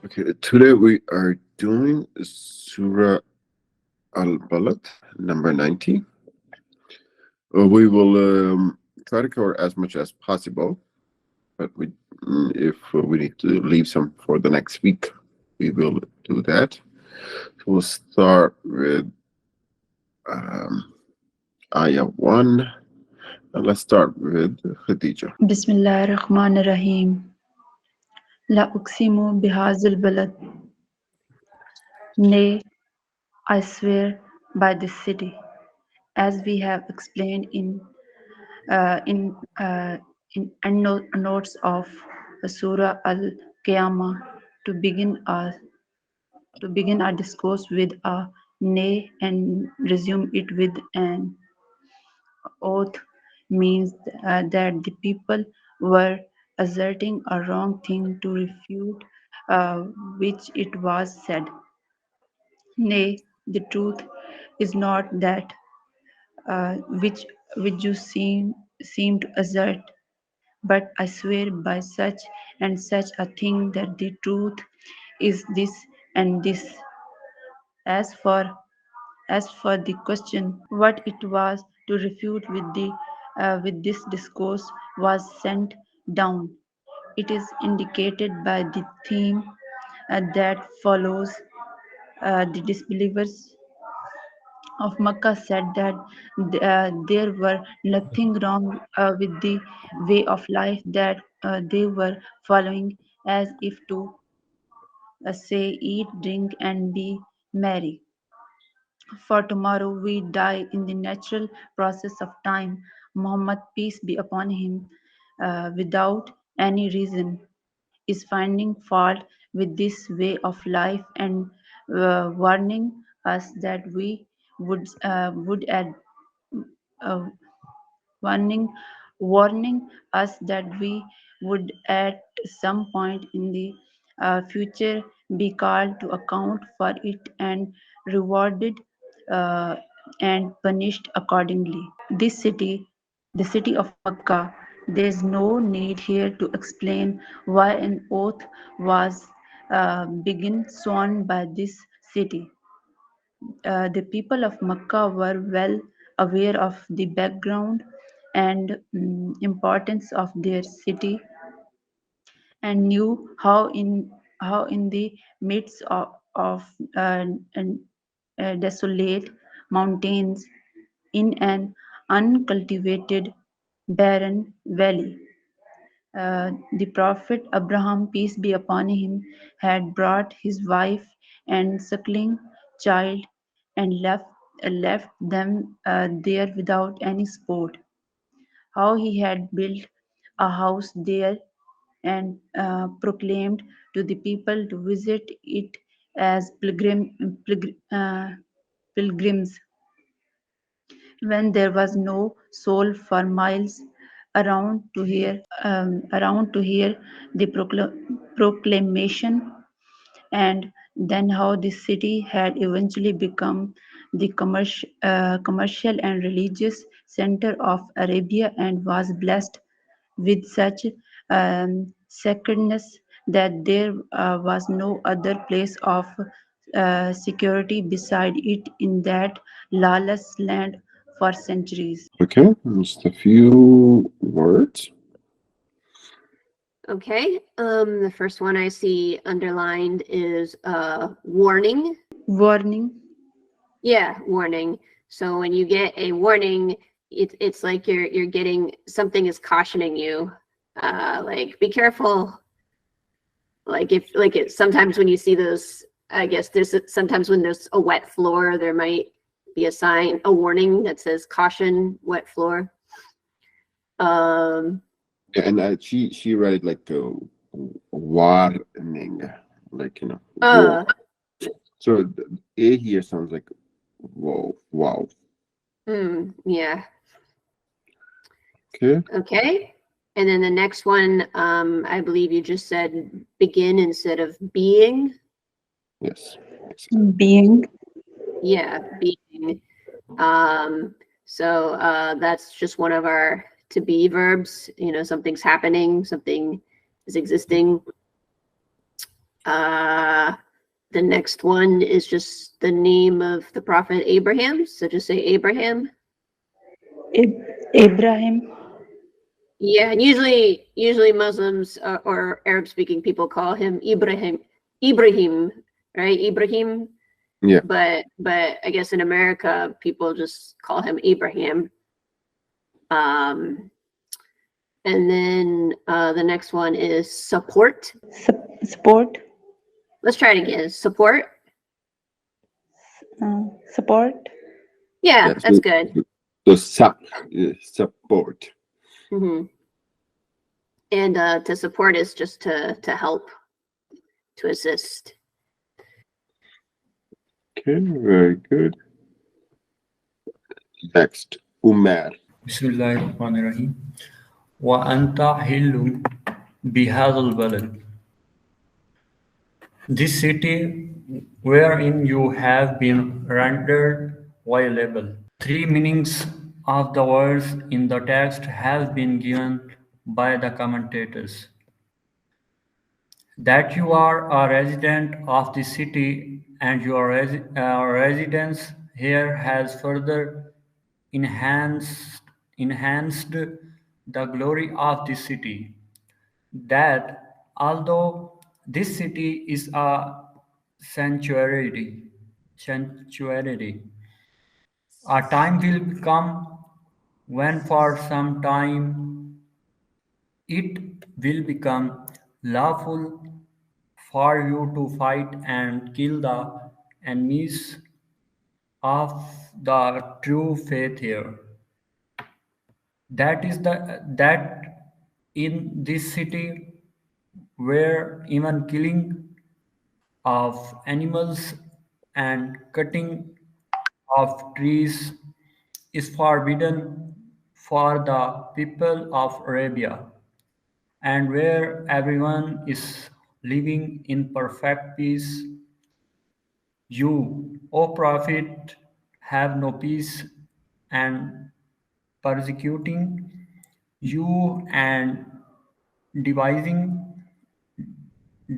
Okay, today we are doing Surah Al-Balad, number 90. We will try to cover as much as possible, but if we need to leave some for the next week, we will do that. So we'll start with um, Ayah 1. And let's start with Khadija. Bismillah ar-Rahman ar-Rahim. La uqsimu bihazal balad. Nay, I swear by this city, as we have explained uh, in uh, in notes of Surah Al-Qiyamah. To begin our discourse with a nay and resume it with an oath means that the people were asserting a wrong thing to refute uh, which it was said. Nay, the truth is not that which you seem to assert, but I swear by such and such a thing that the truth is this and this. As for the question, what it was to refute with this discourse was sent down. It is indicated by the theme that follows. The disbelievers of Makkah said that there were nothing wrong with the way of life that they were following, as if to say, eat, drink, and be merry. For tomorrow we die in the natural process of time. Muhammad, peace be upon him, without any reason, is finding fault with this way of life and warning us that we would add uh, warning warning us that we would at some point in the future be called to account for it and rewarded uh, and punished accordingly. This city, the city of Makkah, there is no need here to explain why an oath was begin sworn by this city. The people of Makkah were well aware of the background and importance of their city and knew how in the midst of desolate mountains in an uncultivated barren valley, the Prophet Abraham, peace be upon him, had brought his wife and suckling child and left them there without any support. How he had built a house there and proclaimed to the people to visit it as pilgrims when there was no soul for miles around to hear the proclamation, and then how the city had eventually become the commercial and religious center of Arabia and was blessed with such sacredness that there was no other place of security beside it in that lawless land for centuries. Okay, just a few words. Okay. The first one I see underlined is warning. Warning. Yeah, warning. So when you get a warning, it's like you're getting something is cautioning you. Like be careful. Sometimes when you see those, I guess sometimes when there's a wet floor, there might be a warning that says caution, wet floor. Yeah, and she read it like a warning, like war. So the A here sounds like whoa, wow. Yeah. Okay. Okay. And then the next one, I believe you just said begin instead of being. Yes. Being. Yeah, being. So that's just one of our to be verbs. Something's happening, something is existing. The next one is just the name of the prophet Abraham. So just say Abraham. Ibrahim. Yeah, and usually Muslims or Arab-speaking people call him Ibrahim, right? Ibrahim. Yeah. But I guess in America people just call him Abraham. And then the next one is support. Support. Let's try it again. Support. Support. Yeah, that's good. So support. Mm-hmm. And to support is just to help, to assist. Okay, very good. Next, Umar. Bismillahirrahmanirrahim. Wa anta hillu bihadal balad. This city wherein you have been rendered violable. Three meanings of the words in the text have been given by the commentators. That you are a resident of the city and your residence here has further enhanced the glory of the city. That although this city is a sanctuary, a time will come when for some time it will become lawful for you to fight and kill the enemies of the true faith here. That in this city where even killing of animals and cutting of trees is forbidden for the people of Arabia, and where everyone is living in perfect peace. You, O Prophet, have no peace and persecuting you and devising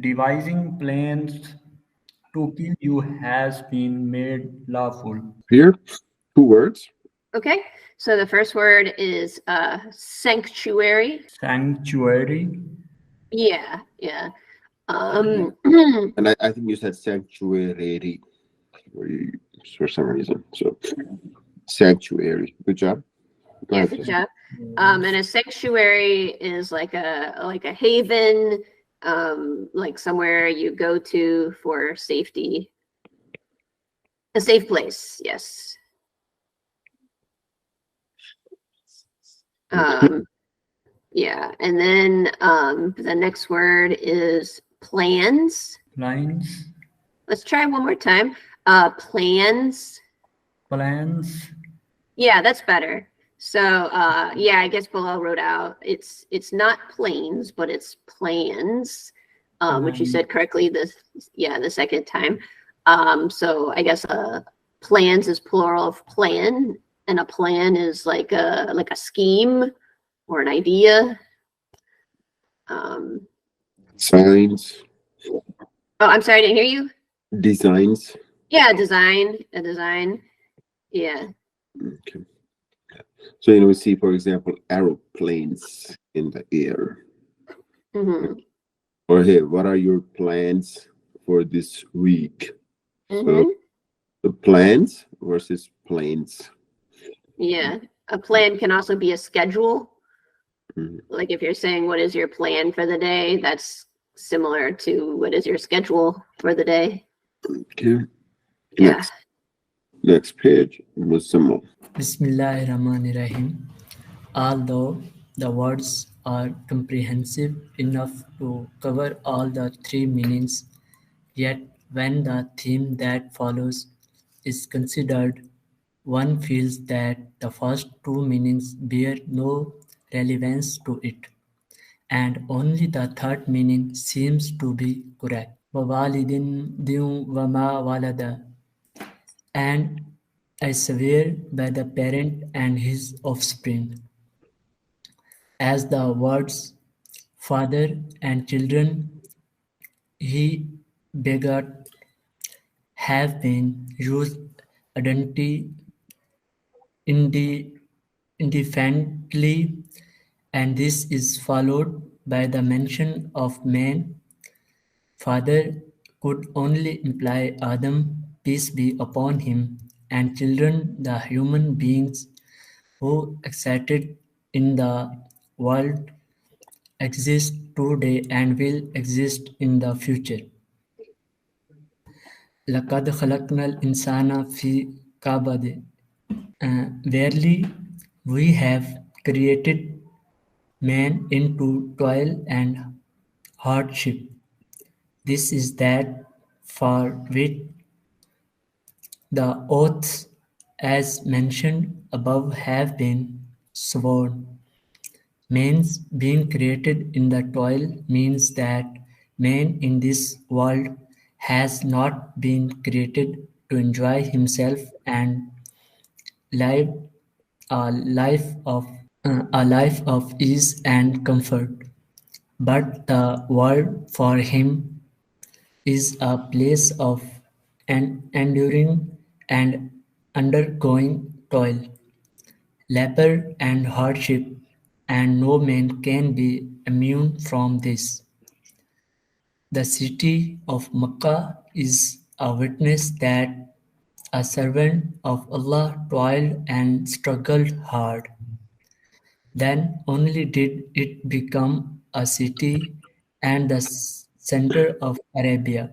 devising plans to kill you has been made lawful. Here, two words. Okay, so the first word is sanctuary. Sanctuary. Yeah. And I think you said sanctuary for some reason. So sanctuary. Good job. Go Yeah, ahead, good Jessica. job. And a sanctuary is like a haven, like somewhere you go to for safety. A safe place, yes. Yeah, and then the next word is plans. Lines. Let's try one more time. Plans. Plans. Yeah, that's better. So yeah, I guess Bilal wrote out it's not planes, but it's plans, which you said correctly the second time. So I guess plans is plural of plan, and a plan is like a scheme or an idea. Signs. Oh, I'm sorry, I didn't hear you. Designs. Yeah, a design. Yeah. Okay. So we see, for example, aeroplanes in the air. Mm-hmm. Or hey, what are your plans for this week? Mm-hmm. So the plans versus planes. Yeah, a plan can also be a schedule. Mm-hmm. Like if you're saying what is your plan for the day, that's similar to what is your schedule for the day. Okay. Yeah. Next page, Musamma. Bismillahirrahmanirrahim. Although the words are comprehensive enough to cover all the three meanings, yet when the theme that follows is considered, one feels that the first two meanings bear no relevance to it, and only the third meaning seems to be correct. وَوَالِدٍ وَمَا وَلَدَ. And I swear by the parent and his offspring, as the words father and children he begot have been used indi- indefinitely, and this is followed by the mention of man. Father could only imply Adam, peace be upon him, and children, the human beings who existed in the world, exist today and will exist in the future. لقد خلقنا الإنسان في كبد. Verily, we have created man into toil and hardship. This is that for which the oaths, as mentioned above, have been sworn. Man's being created in the toil means that man in this world has not been created to enjoy himself and live a life of ease and comfort, but the world for him is a place of enduring and undergoing toil, labor and hardship, and no man can be immune from this. The city of Mecca is a witness that a servant of Allah toiled and struggled hard. Then only did it become a city and the center of Arabia.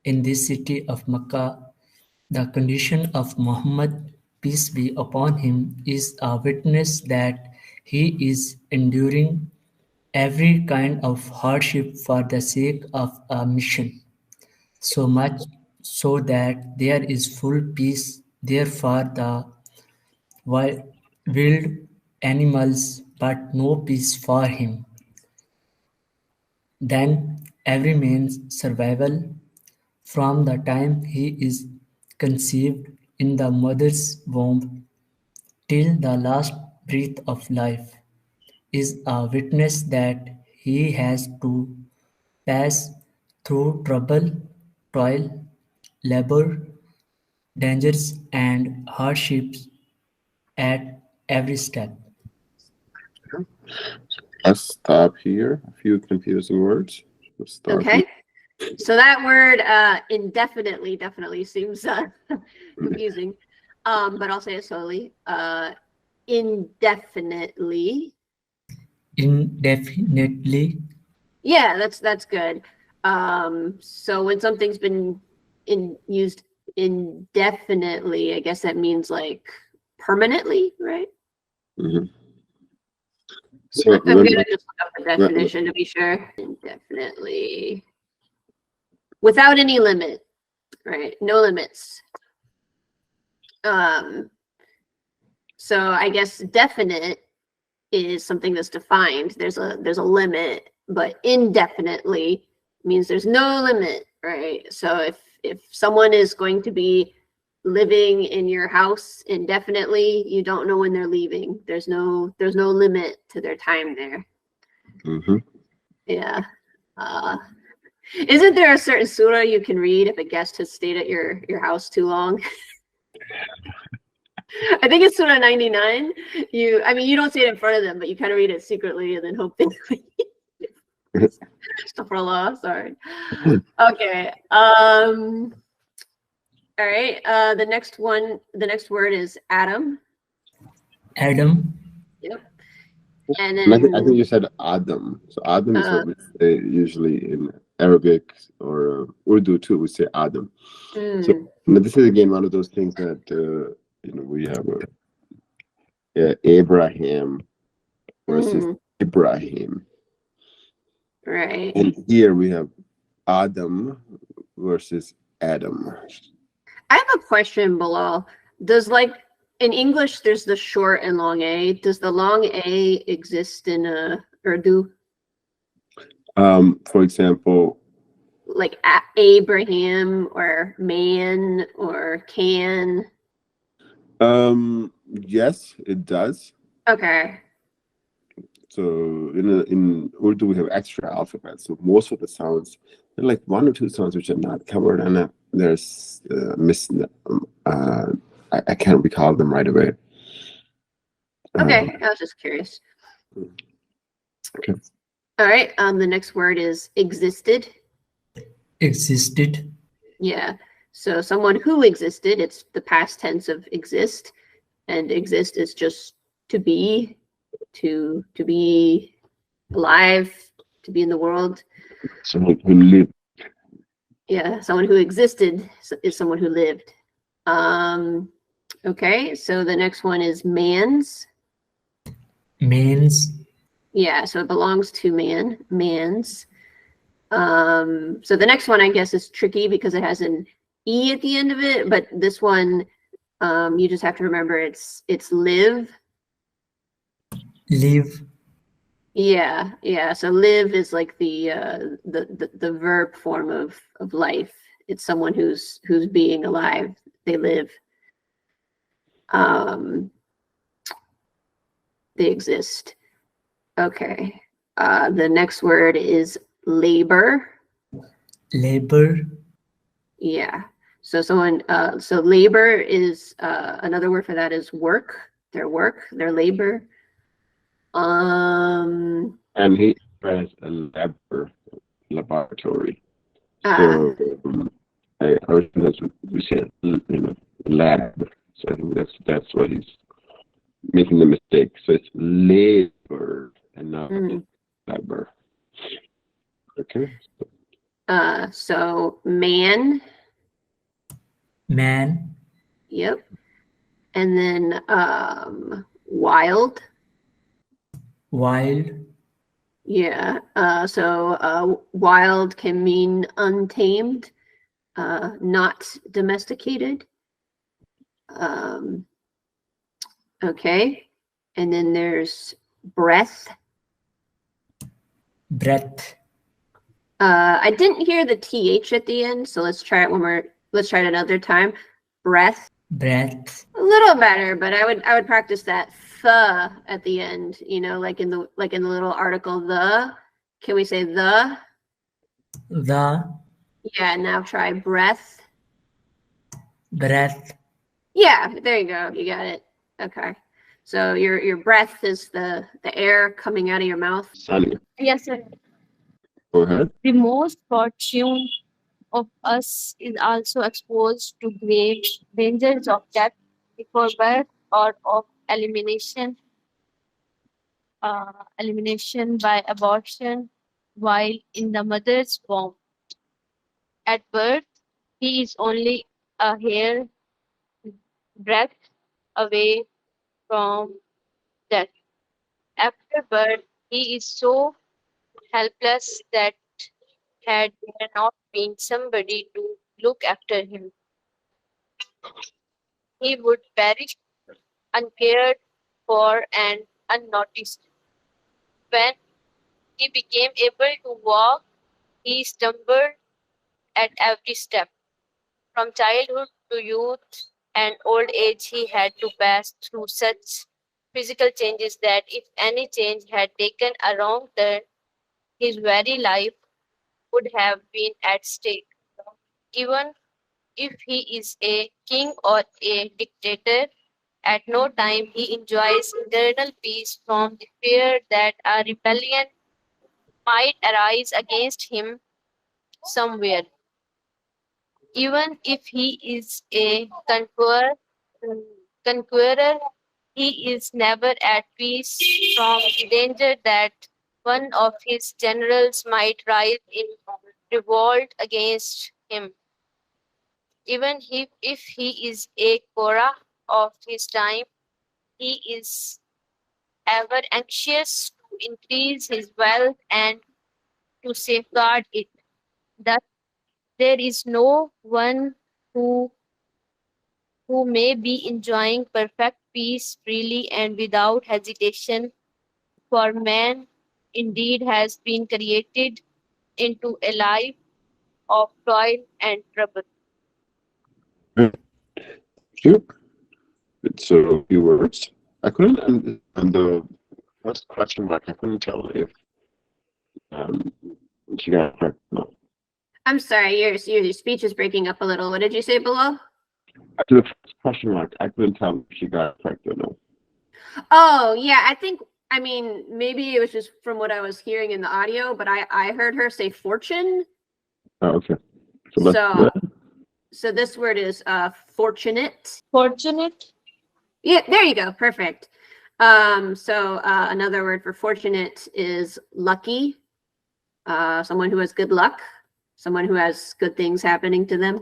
In this city of Mecca, the condition of Muhammad, peace be upon him, is a witness that he is enduring every kind of hardship for the sake of a mission, so much so that there is full peace there for the wild animals, but no peace for him. Then every man's survival from the time he is conceived in the mother's womb till the last breath of life is a witness that he has to pass through trouble, toil, labor, dangers, and hardships at every step. Let's stop here. A few confusing words. Let's start Okay. So that word indefinitely definitely seems confusing. But I'll say it slowly. Indefinitely. Indefinitely. Yeah, that's good. So when something's been used indefinitely, I guess that means like permanently, right? Mhm. So I'm remember, gonna just look up the definition to be sure. Indefinitely. Without any limit, right? No limits. So I guess definite is something that's defined. There's a limit, but indefinitely means there's no limit, right? So if someone is going to be living in your house indefinitely, you don't know when they're leaving. There's no limit to their time there. mm-hmm. Yeah. Isn't there a certain surah you can read if a guest has stayed at your house too long? I think it's Surah 99. You don't say it in front of them, but you kind of read it secretly and then hope they leave. Astaghfirullah, sorry. Okay. All right. The next word is Adam. Adam. Yep. And And I then think you said Adam. So Adam is what we say usually in Arabic or Urdu too. We say Adam. So this is again one of those things that we have Abraham versus Ibrahim. right. And here we have Adam versus Adam. I have a question, Bilal. Does in English there's the short and long A. Does the long A exist in Urdu? For example, like Abraham or man or can? Yes, it does. Okay. So in Urdu we have extra alphabets. So most of the sounds There are like one or two songs which are not covered, and there's I can't recall them right away. Okay, I was just curious. Okay. All right. The next word is existed. Existed. Yeah. So someone who existed, it's the past tense of exist, and exist is just to be, to be alive, to be in the world. Someone who lived. Yeah, someone who existed is someone who lived. Okay, so the next one is man's. Man's. Yeah, so it belongs to man, man's. So the next one I guess is tricky because it has an E at the end of it, but this one you just have to remember it's live. Live. Yeah. So live is like the verb form of life. It's someone who's being alive. They live. They exist. Okay. The next word is labor. Labor. Yeah. So so labor is another word for that is work. Their work, their labor. And he has a laboratory. So I was we said lab. So I think that's what he's making the mistake. So it's labor and not labor. Okay. So man. Man. Yep. And then wild. Wild. Yeah. So wild can mean untamed, not domesticated. Okay. And then there's breath. Breath. I didn't hear the TH at the end, so let's try it one more. Let's try it another time. Breath. Breath. A little better, but I would practice that the at the end, like in the little article the. Can we say the? The. Yeah, now try breath. Breath. Yeah, there you go. You got it. Okay. So your breath is the air coming out of your mouth. Sunny. Yes, sir. Go ahead. The most fortune of us is also exposed to grave dangers of death before birth or of elimination by abortion while in the mother's womb. At birth, he is only a hair breadth away from death. After birth, he is so helpless that had there not been somebody to look after him, he would perish uncared for and unnoticed. When he became able to walk, he stumbled at every step. From childhood to youth and old age, he had to pass through such physical changes that if any change had taken a wrong turn, his very life would have been at stake. Even if he is a king or a dictator, at no time he enjoys internal peace from the fear that a rebellion might arise against him somewhere. Even if he is a conqueror, he is never at peace from the danger that one of his generals might rise in revolt against him. Even if he is a Korah of his time, he is ever anxious to increase his wealth and to safeguard it. Thus, there is no one who may be enjoying perfect peace freely and without hesitation, for man indeed has been created into a life of toil and trouble. Thank you. It's a few words. I couldn't on the first question mark. I couldn't tell if you got it correct. No. I'm sorry, your speech is breaking up a little. What did you say, Bilal? After the first question mark, I couldn't tell if she got it correct or no. Oh, yeah, I mean, maybe it was just from what I was hearing in the audio, but I heard her say fortune. Oh, okay. So let's So this word is fortunate. Fortunate. Yeah, there you go. Perfect. So another word for fortunate is lucky. Someone who has good luck, someone who has good things happening to them.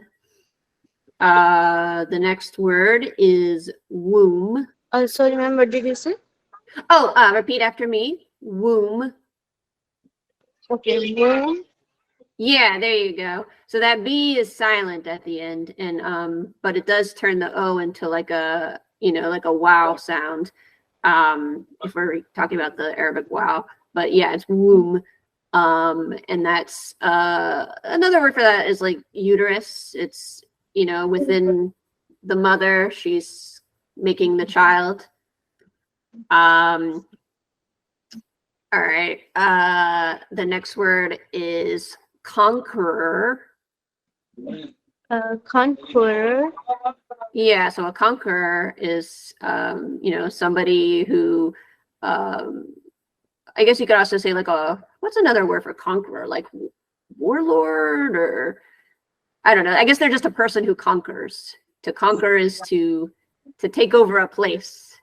The next word is womb. Also, remember, did you say? Oh, repeat after me. Womb. Okay, womb. Yeah, there you go. So that B is silent at the end, and but it does turn the O into like a like a wow sound. If we're talking about the Arabic wow, but yeah, it's womb. And that's another word for that is like uterus. It's within the mother, she's making the child. All right. The next word is conqueror. Conqueror. Yeah, so a conqueror is somebody who I guess you could also say like what's another word for conqueror? Like warlord, or I don't know. I guess they're just a person who conquers. To conquer is to take over a place.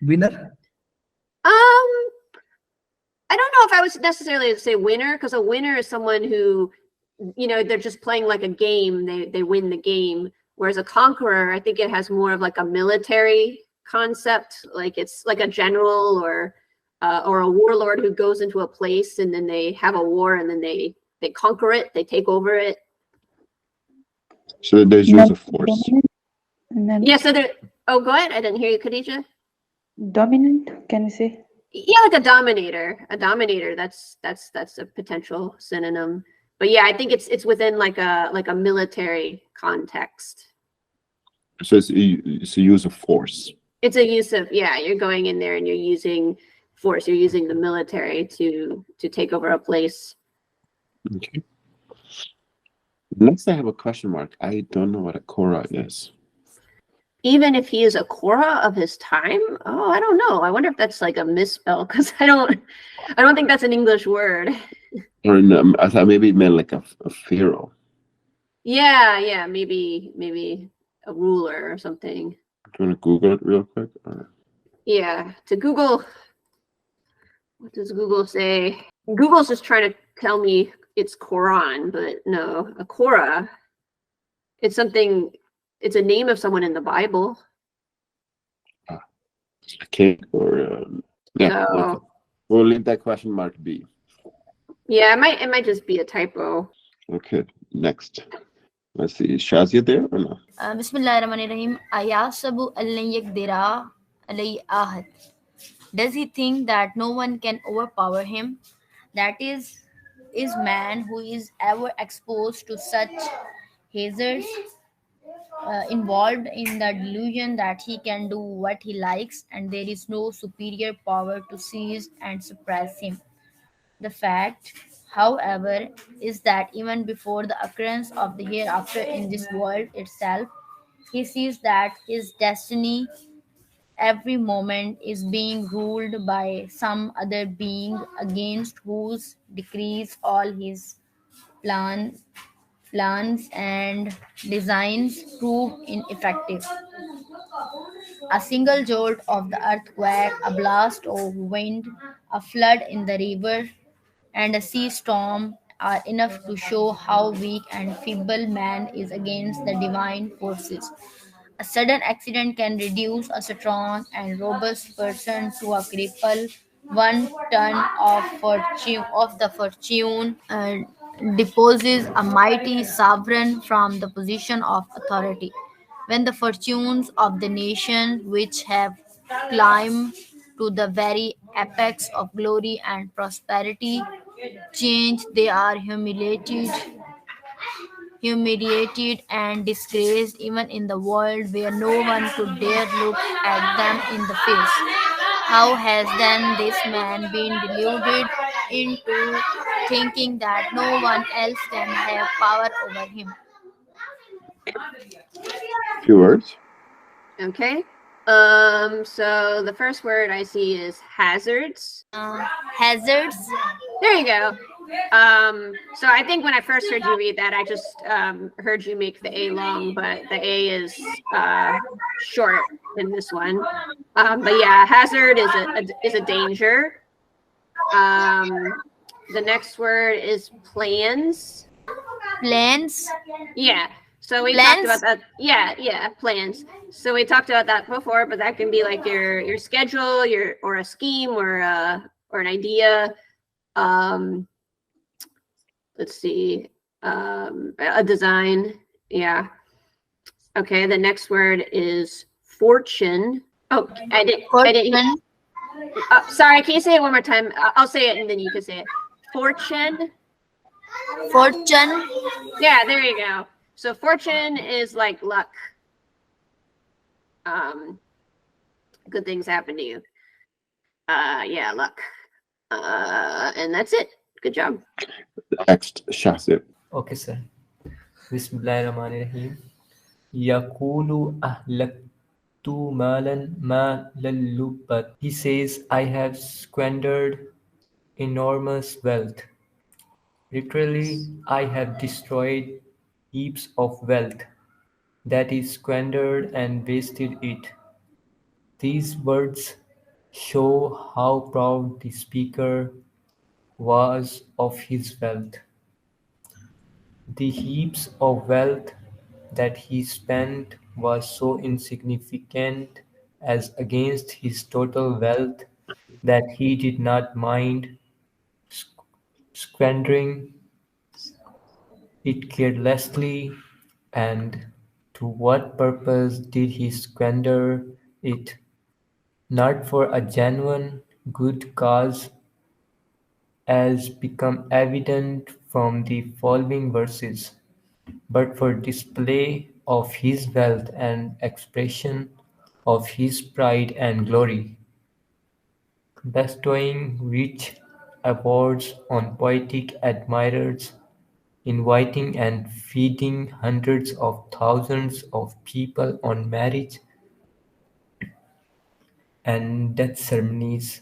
Winner. I don't know if I would necessarily say winner, because a winner is someone who, they're just playing like a game. They win the game. Whereas a conqueror, I think it has more of like a military concept. Like it's like a general or a warlord who goes into a place and then they have a war and then they conquer it. They take over it. So there's use of force. And then Yeah. So there. Oh, go ahead. I didn't hear you, Khadija. dominant, can you say? Yeah, like a dominator. A dominator. That's a potential synonym. But yeah, I think it's within like a military context. So it's a use of force. It's a use of, yeah, you're going in there and you're using force. You're using the military to take over a place. Okay. Next, I have a question mark. I don't know what a Korah is. Even if he is a Korah of his time? Oh, I don't know. I wonder if that's like a misspell, because I don't think that's an English word. Or no, I thought maybe it meant like a pharaoh. Yeah, maybe a ruler or something. Do you want to Google it real quick? Yeah, to Google, what does Google say? Google's just trying to tell me it's Quran, but no, a Korah, it's something, it's a name of someone in the Bible. A king or yeah. So, Okay. We'll leave that question mark be. yeah, it might just be a typo. Okay, next. Let's see. Is Shazia there or no? Bismillahirrahmanirrahim. Ayasabu allan yaqdira alay ahad. Does he think that no one can overpower him? That is man who is ever exposed to such hazards, involved in the delusion that he can do what he likes and there is no superior power to seize and suppress him. The fact, however, is that even before the occurrence of the hereafter in this world itself, he sees that his destiny every moment is being ruled by some other being against whose decrees all his plans and designs prove ineffective. A single jolt of the earthquake, a blast of wind, a flood in the river, and a sea storm are enough to show how weak and feeble man is against the divine forces. A sudden accident can reduce a strong and robust person to a cripple. One ton of the fortune deposes a mighty sovereign from the position of authority. When the fortunes of the nation which have climbed to the very apex of glory and prosperity change, they are humiliated and disgraced even in the world where no one could dare look at them in the face. How has then this man been deluded into thinking that no one else can have power over him. Few words. Okay. So the first word I see is hazards. Hazards. There you go. So I think when I first heard you read that, I just heard you make the A long, but the A is short in this one. But yeah, hazard is a danger. The next word is plans. Plans. Yeah. So we Plans? talked about that. Yeah, plans. So we talked about that before, but that can be like your schedule, or a scheme, or an idea. Let's see. A design. Yeah. Okay. The next word is fortune. Oh, I didn't. Fortune. Sorry. Can you say it one more time? I'll say it and then you can say it. Fortune. Fortune. Yeah. There you go. So fortune is like luck. Good things happen to you. Yeah, luck. And that's it. Good job. Next, Shazib. Okay, sir. Bismillahirrahmanirrahim. Yaqulu ahlaktu malan ma lallubat. He says, I have squandered enormous wealth. Literally, I have destroyed heaps of wealth. That is, squandered and wasted it. These words show how proud the speaker was of his wealth. The heaps of wealth that he spent was so insignificant as against his total wealth that he did not mind squandering it carelessly. And to what purpose did he squander it? Not for a genuine good cause, as become evident from the following verses, but for display of his wealth and expression of his pride and glory, bestowing rich awards on poetic admirers, inviting and feeding hundreds of thousands of people on marriage and death ceremonies,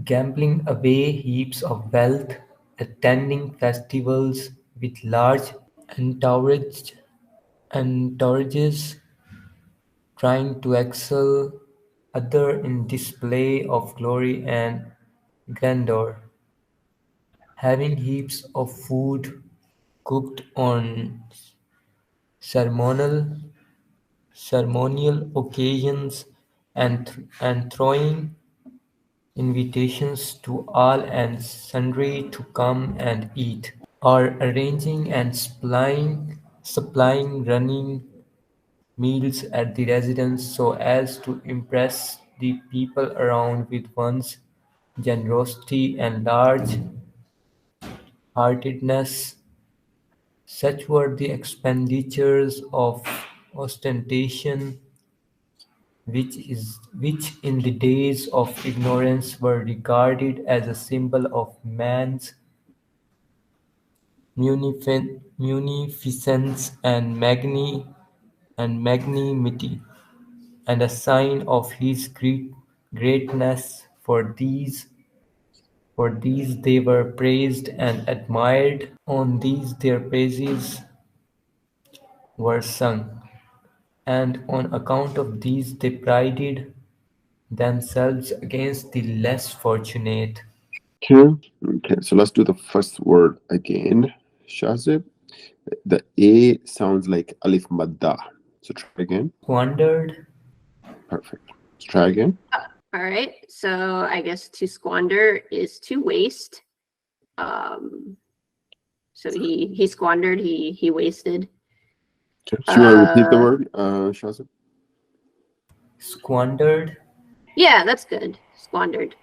gambling away heaps of wealth, attending festivals with large entourages, trying to excel other in display of glory and grandeur, having heaps of food cooked on ceremonial ceremonial occasions, and throwing invitations to all and sundry to come and eat, or arranging and supplying running meals at the residence so as to impress the people around with one's generosity and large-heartedness. Such were the expenditures of ostentation which in the days of ignorance were regarded as a symbol of man's munificence and magnanimity, and a sign of his greatness. For these they were praised and admired, on these their praises were sung, and on account of these they prided themselves against the less fortunate. Okay, so let's do the first word again. Shazib. The A sounds like Alif Madda. So try again. Squandered. Perfect. Let's try again. All right. So I guess to squander is to waste. So he squandered. He wasted. Okay. So you want to repeat the word, Shazib? Squandered. Yeah, that's good. Squandered.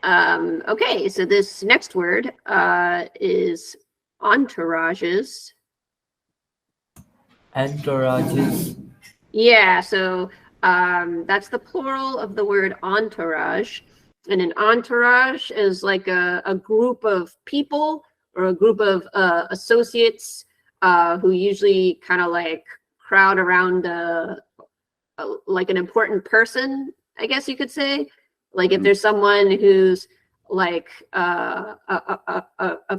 Okay, so this next word is entourages. Entourages. Yeah, so that's the plural of the word entourage. And an entourage is like a group of people or a group of associates who usually kind of like crowd around like an important person, I guess you could say. Like if there's someone who's like a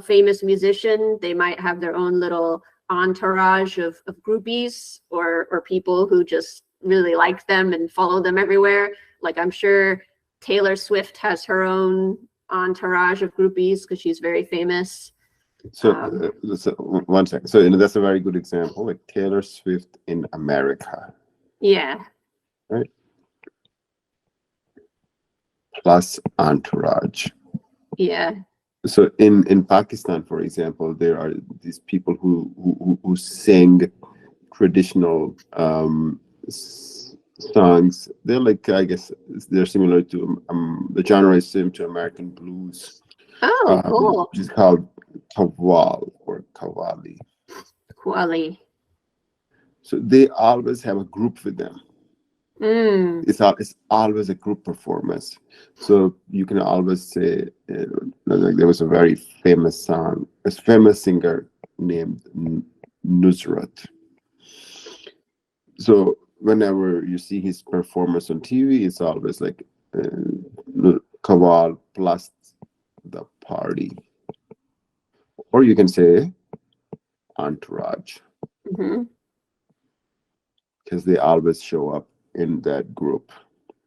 famous musician, they might have their own little entourage of groupies or people who just really like them and follow them everywhere. Like I'm sure Taylor Swift has her own entourage of groupies because she's very famous. So, so 1 second. So that's a very good example, like Taylor Swift in America, Yeah. right? Plus entourage. Yeah. So in Pakistan, for example, there are these people who sing traditional songs. They're like, I guess they're similar to the genre is similar to American blues. Oh, cool. Which is called Kawal or Kawali. Quali. So they always have a group with them. Mm. It's always a group performance. So you can always say, like there was a very famous song, a famous singer named Nusrat. So whenever you see his performance on TV, it's always like Kawal plus the party. Or you can say entourage. Mm-hmm. Because they always show up in that group.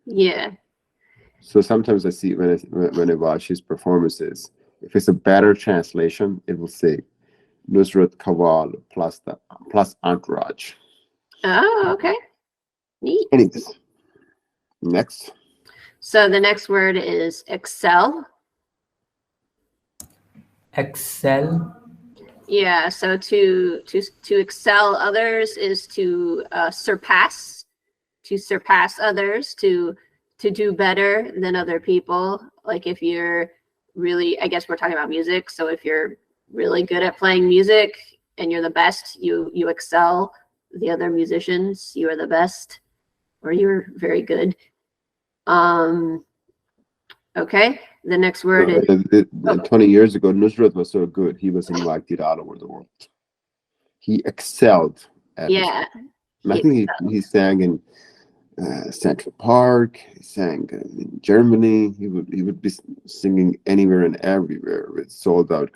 Yeah. So sometimes I see when I watch his performances, if it's a better translation, it will say Nusrat Kawal plus entourage. Oh, okay. Neat. Anyways, next. So the next word is excel. Excel. Yeah. So to excel others is to surpass others, to do better than other people. Like if you're really, I guess we're talking about music. So if you're really good at playing music and you're the best, you excel the other musicians. You are the best, or you're very good. Okay. The next word is 20 years ago, Nusrat was so good, he was invited all over the world. He excelled at his yeah. I think he sang in Central Park. He sang in Germany. He would be singing anywhere and everywhere with sold out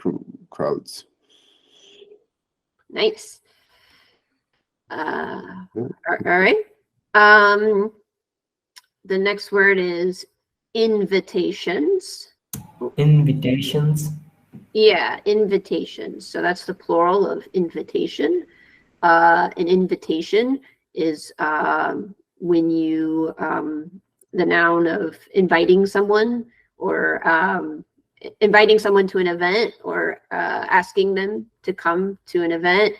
crowds. Nice. All right. The next word is invitations. Invitations. Yeah, invitations. So that's the plural of invitation. An invitation is when you the noun of inviting someone or inviting someone to an event or asking them to come to an event.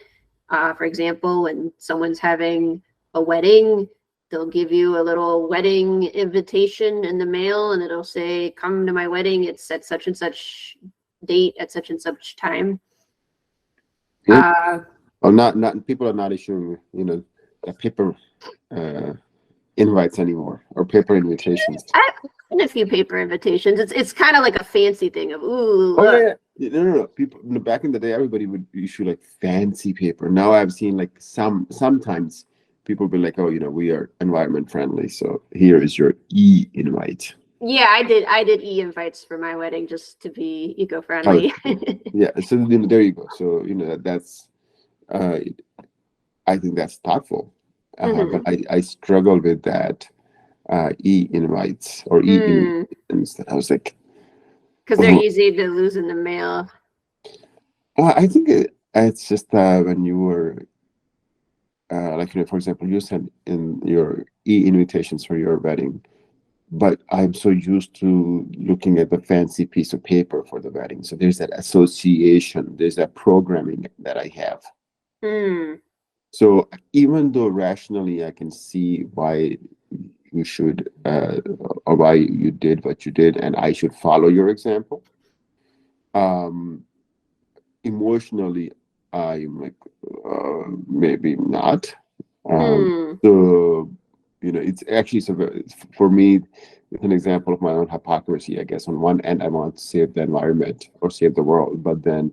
For example, when someone's having a wedding, they'll give you a little wedding invitation in the mail and it'll say, come to my wedding. It's at such and such date at such and such time. Well, not people are not issuing, paper invites anymore or paper invitations. I've seen a few paper invitations. It's kind of like a fancy thing of ooh. Oh yeah. No. People back in the day, everybody would issue like fancy paper. Now I've seen like sometimes people be like, oh, we are environment friendly, so here is your invite. Yeah, I did e-invites for my wedding just to be eco-friendly. Yeah, so there you go. So that's I think that's thoughtful. But I struggle with that e-invites or e-invitations. I was like, because they're easy to lose in the mail. I think it's just when you were for example, you sent in your e-invitations for your wedding, but I'm so used to looking at the fancy piece of paper for the wedding. So there's that association, there's that programming that I have. So even though rationally I can see why you should or why you did what you did and I should follow your example, emotionally I'm like maybe not. So it's actually for me an example of my own hypocrisy, I guess. On one end, I want to save the environment or save the world, but then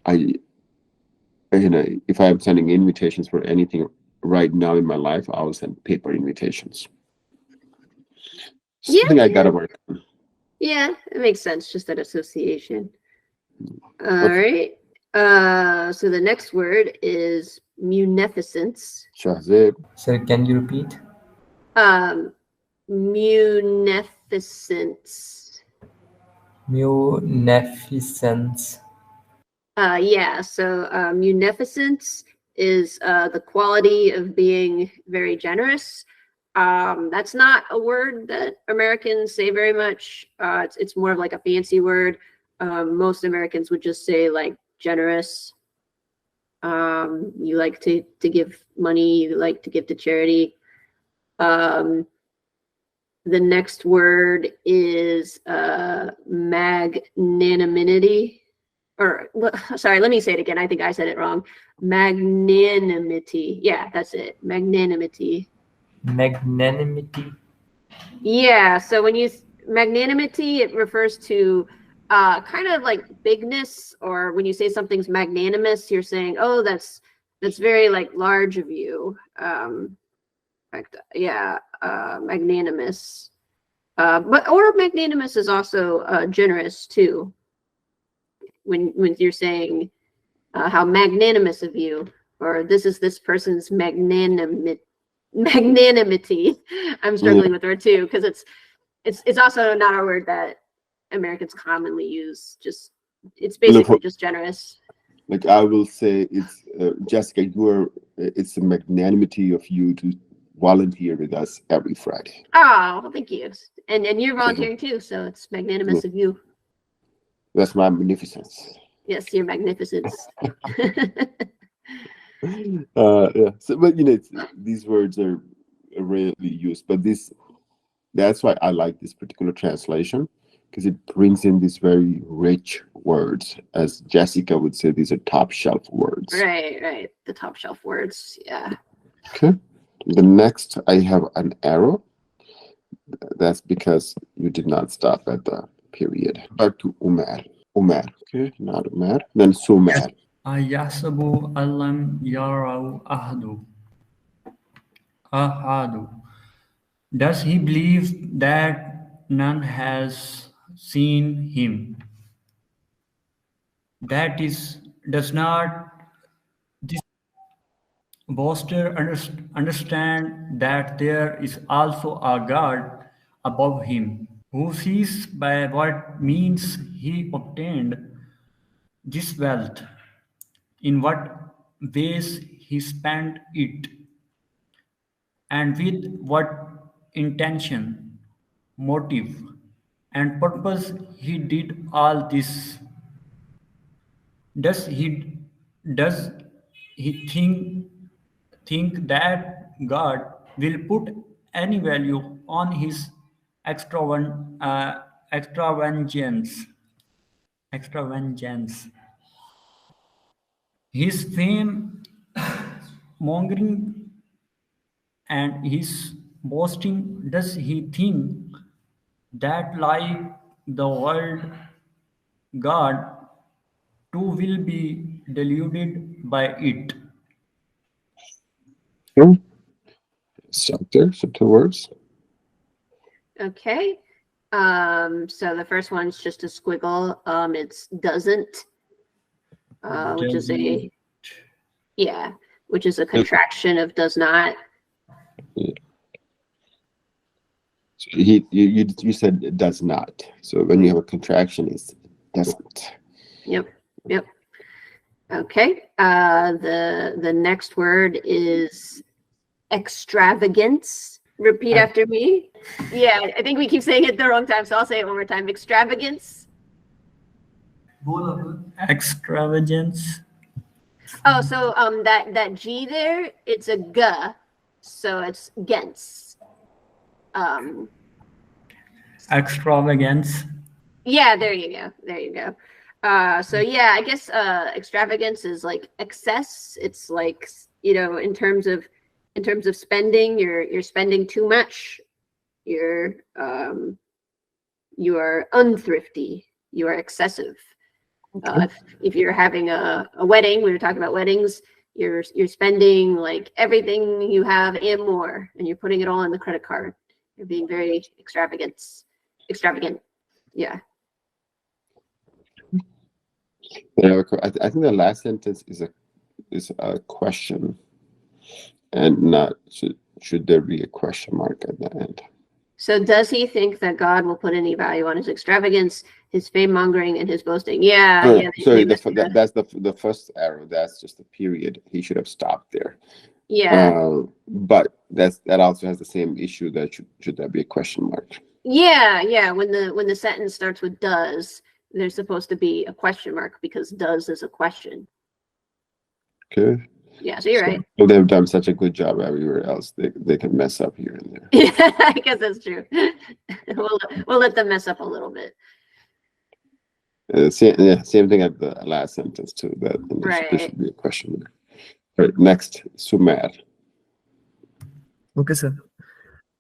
I, if I'm sending invitations for anything right now in my life, I will send paper invitations. Something I gotta work on. Yeah, it makes sense. Just that association. All Okay. right. So the next word is munificence. Shahzeb. Sir, can you repeat? Munificence. Munificence. Yeah, so munificence is the quality of being very generous. That's not a word that Americans say very much. It's more of like a fancy word. Most Americans would just say like generous. You like to give money, you like to give to charity. The next word is magnanimity. Or sorry, let me say it again. I think I said it wrong. Magnanimity. Yeah, that's it. Magnanimity. Magnanimity. Yeah. So when you magnanimity, it refers to kind of like bigness, or when you say something's magnanimous, you're saying, oh, that's very like large of you. Yeah, magnanimous. Or magnanimous is also generous too. When you're saying how magnanimous of you, or this person's magnanimity. I'm struggling with the word too, because it's also not a word that Americans commonly use. Just it's basically just generous. Like I will say, it's Jessica. It's a magnanimity of you to volunteer with us every Friday. Oh, thank you. And you're volunteering too, so it's magnanimous of you. That's my magnificence. Yes, your magnificence. Yeah. So, but these words are rarely used, but that's why I like this particular translation, because it brings in these very rich words. As Jessica would say, these are top shelf words. Right. The top shelf words. Yeah. Okay. The next, I have an arrow. That's because you did not stop at the period. Back to Umar. Okay, not Umar. Then Sumar. Ayasabu alam yarau ahadu. Does he believe that none has seen him? That is, does not this boaster understand that there is also a God above him, who sees by what means he obtained this wealth, in what ways he spent it, and with what intention, motive, and purpose he did all this. Does he think that God will put any value on his extravagance? His fame mongering and his boasting? Does he think that, like the world, God too will be deluded by it? Subtle words. Okay. So the first one's just a squiggle. It's doesn't, which is a contraction of does not. So you said it does not. So when you have a contraction, it doesn't. Yep. Okay. The next word is extravagance. Repeat after me. Yeah, I think we keep saying it the wrong time, so I'll say it one more time. Extravagance. Extravagance. Oh, so that G there, it's a G, so it's gens. Extravagance. Yeah, there you go. So yeah, I guess extravagance is like excess. It's like, in terms of spending, you're spending too much. you're you are unthrifty, you are excessive. If you're having a wedding, we were talking about weddings, you're spending like everything you have and more, and you're putting it all on the credit card. You're being very extravagant. Yeah. Yeah, I think the last sentence is a question, and not should there be a question mark at the end. So does he think that God will put any value on his extravagance, his fame mongering, and his boasting? Yeah, yeah. Sorry, that's the first arrow. That's just a period. He should have stopped there. Yeah. But that also has the same issue that should there be a question mark? Yeah, yeah. When the sentence starts with does, there's supposed to be a question mark because does is a question. Okay. Yeah, so you're right. Well, they've done such a good job everywhere else. They can mess up here and there. Yeah, I guess that's true. We'll let them mess up a little bit. Same thing at the last sentence too. That there should be a question mark. All right, next, Sumer. Okay, sir.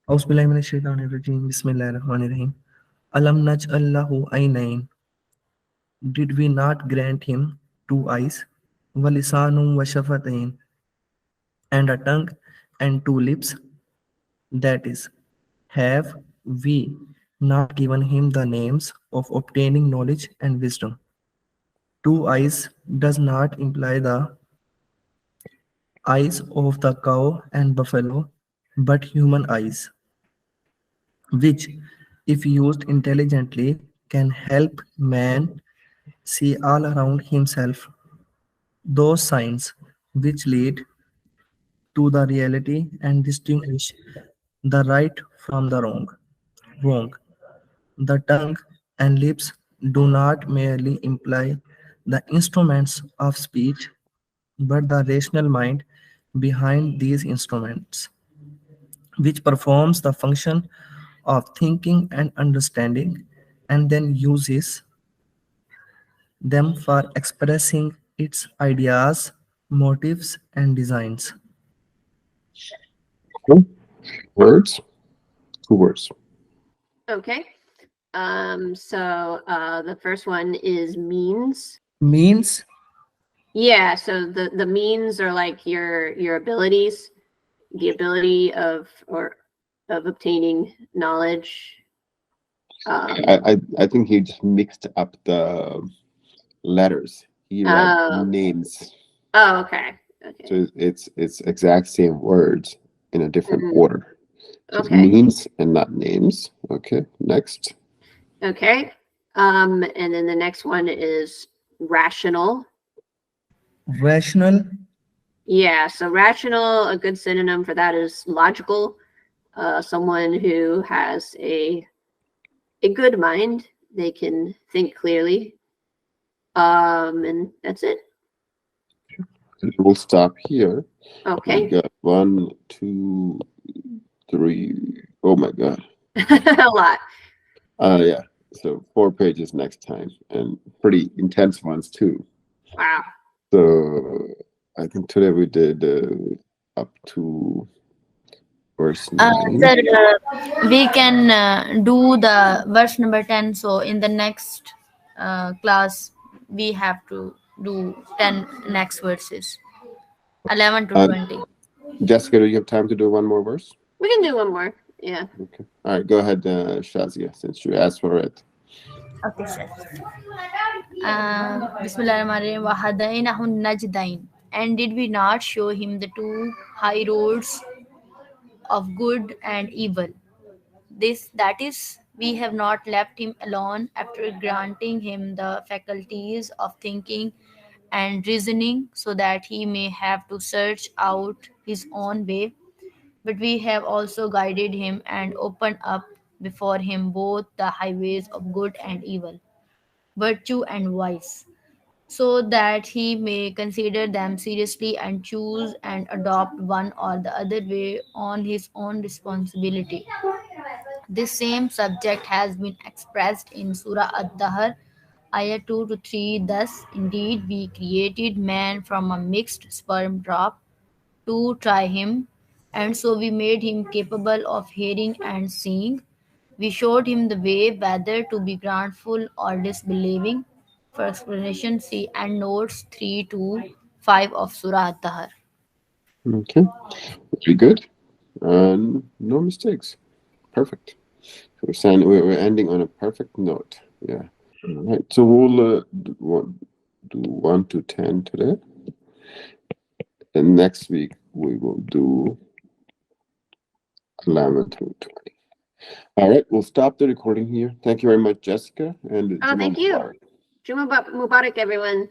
Bismillahirrahmanirrahim. Alam naj'allahu aynayn. Did we not grant him 2 eyes? Walisanum wa shafatayn. And a tongue and 2 lips? That is, have we not given him the names of obtaining knowledge and wisdom? 2 eyes does not imply the eyes of the cow and buffalo, but human eyes, which, if used intelligently, can help man see all around himself. Those signs which lead to the reality and distinguish the right from the wrong. The tongue and lips do not merely imply the instruments of speech, but the rational mind behind these instruments, which performs the function of thinking and understanding, and then uses them for expressing its ideas, motives, and designs. Words? 2 words. Okay. So the first one is means. Means? Yeah, so the means are like your abilities, the ability of obtaining knowledge. I think he just mixed up the letters. He read names. Oh, okay. So it's exact same words in a different order. So Okay. Means and not names. Okay. Next. Okay. And then the next one is rational. Rational? Yeah, so rational, a good synonym for that is logical. Someone who has a good mind. They can think clearly. And that's it. We'll stop here. Okay. We got 1, 2, 3. Oh my God. A lot. Yeah. So 4 pages next time, and pretty intense ones too. Wow. So I think today we did up to verse 9. Sir, we can do the verse number 10. So in the next class, we have to do 10 next verses, 11 to 20. Jessica, do you have time to do one more verse? We can do one more. Yeah. Okay. All right. Go ahead, Shazia, since you asked for it. Okay, sir. Bismillahirrahmanirrahim. Wahadainahu najdain. And did we not show him the 2 high roads of good and evil? That is, we have not left him alone after granting him the faculties of thinking and reasoning so that he may have to search out his own way, but we have also guided him and opened up before him both the highways of good and evil, virtue and vice, so that he may consider them seriously and choose and adopt one or the other way on his own responsibility. This same subject has been expressed in Surah Ad-Dahr, Ayah 2 to 3. Thus, indeed, we created man from a mixed sperm drop to try him, and so we made him capable of hearing and seeing. We showed him the way whether to be grateful or disbelieving. For explanation, see and notes 3 to 5 of Surah At-Tahar. Okay, very good. And no mistakes. Perfect. So we're ending on a perfect note. Yeah. All right. So we'll do 1 to 10 today. And next week we will do 11 through 20. All right. We'll stop the recording here. Thank you very much, Jessica. And Oh, thank you. Juma Mubarak, everyone.